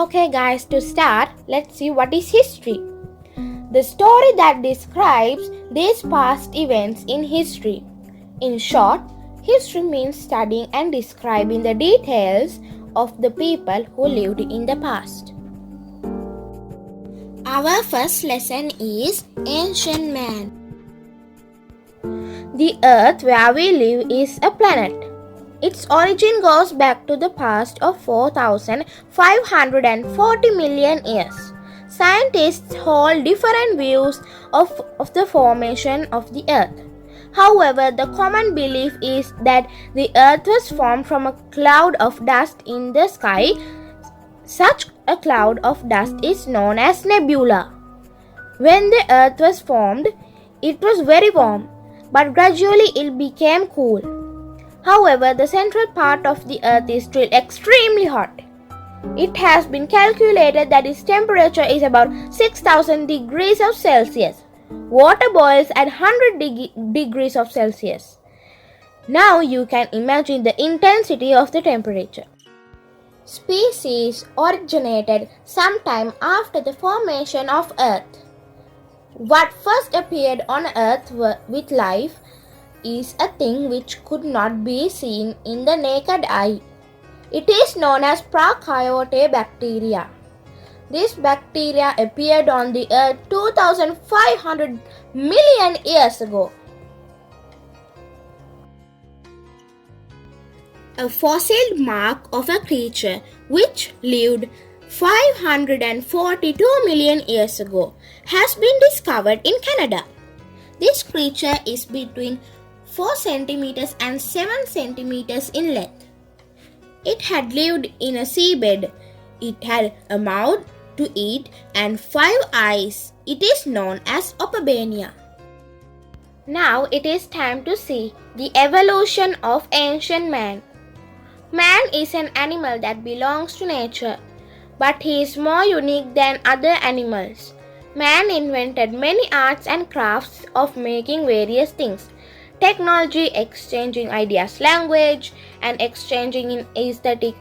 Okay, guys, to start, let's see what is history. The story that describes these past events in history. In short, history means studying and describing the details of the people who lived in the past. Our first lesson is Ancient Man. The earth where we live is a planet. Its origin goes back to the past of 4,540 million years. Scientists hold different views of the formation of the earth. However, the common belief is that the earth was formed from a cloud of dust in the sky. Such a cloud of dust is known as nebula. When the earth was formed, it was very warm, but gradually it became cool. However, the central part of the earth is still extremely hot. It has been calculated that its temperature is about 6,000 degrees of Celsius. Water boils at 100 degrees of Celsius. Now you can imagine the intensity of the temperature. Species originated sometime after the formation of Earth. What first appeared on Earth with life is a thing which could not be seen in the naked eye. It is known as prokaryote bacteria. This bacteria appeared on the earth 2,500 million years ago. A fossil mark of a creature which lived 542 million years ago has been discovered in Canada. This creature is between 4 centimeters and 7 centimeters in length. It had lived in a seabed. It had a mouth to eat and 5 eyes. It is known as Opabania. Now it is time to see the evolution of ancient man. Man is an animal that belongs to nature, but he is more unique than other animals. Man invented many arts and crafts of making various things. Technology, exchanging ideas, language, and exchanging in aesthetic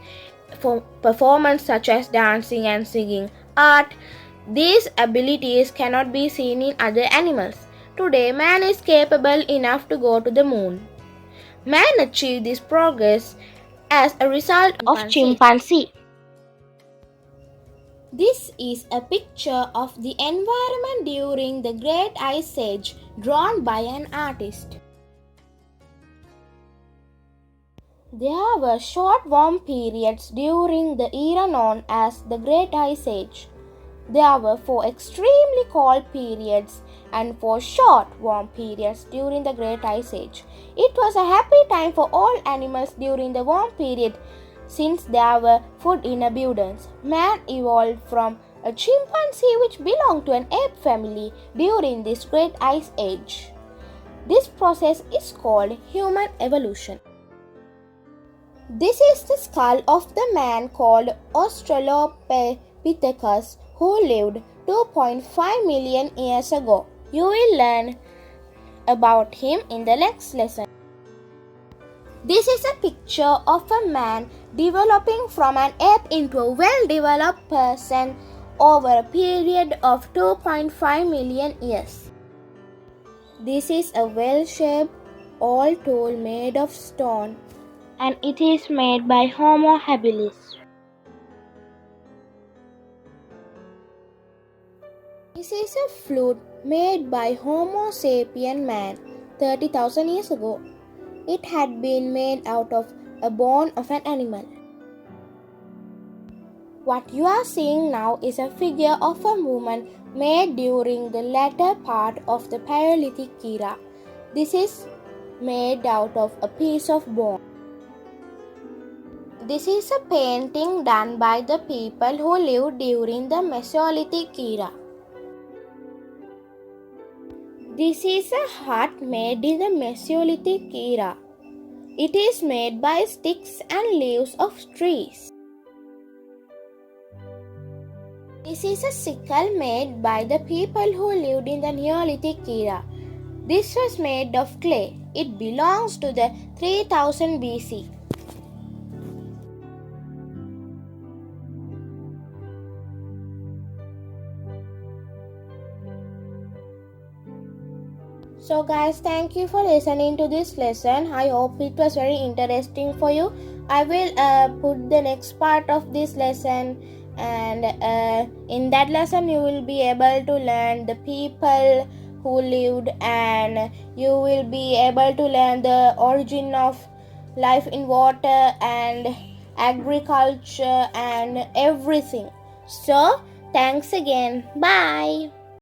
performance such as dancing and singing, art. These abilities cannot be seen in other animals. Today, man is capable enough to go to the moon. Man achieved this progress as a result of chimpanzee. This is a picture of the environment during the Great Ice Age drawn by an artist. There were short warm periods during the era known as the Great Ice Age. There were 4 extremely cold periods and 4 short warm periods during the Great Ice Age. It was a happy time for all animals during the warm period since there were food in abundance. Man evolved from a chimpanzee which belonged to an ape family during this Great Ice Age. This process is called human evolution. This is the skull of the man called Australopithecus who lived 2.5 million years ago. You will learn about him in the next lesson. This is a picture of a man developing from an ape into a well-developed person over a period of 2.5 million years. This is a well-shaped old tool made of stone, and it is made by Homo habilis. This is a flute made by Homo sapien man 30,000 years ago. It had been made out of a bone of an animal. What you are seeing now is a figure of a woman made during the latter part of the Paleolithic era. This is made out of a piece of bone. This is a painting done by the people who lived during the Mesolithic era. This is a hut made in the Mesolithic era. It is made by sticks and leaves of trees. This is a sickle made by the people who lived in the Neolithic era. This was made of clay. It belongs to the 3000 BC. So guys, thank you for listening to this lesson. I hope it was very interesting for you. I will put the next part of this lesson, and in that lesson you will be able to learn the people who lived, and you will be able to learn the origin of life in water and agriculture and everything. So thanks again. Bye.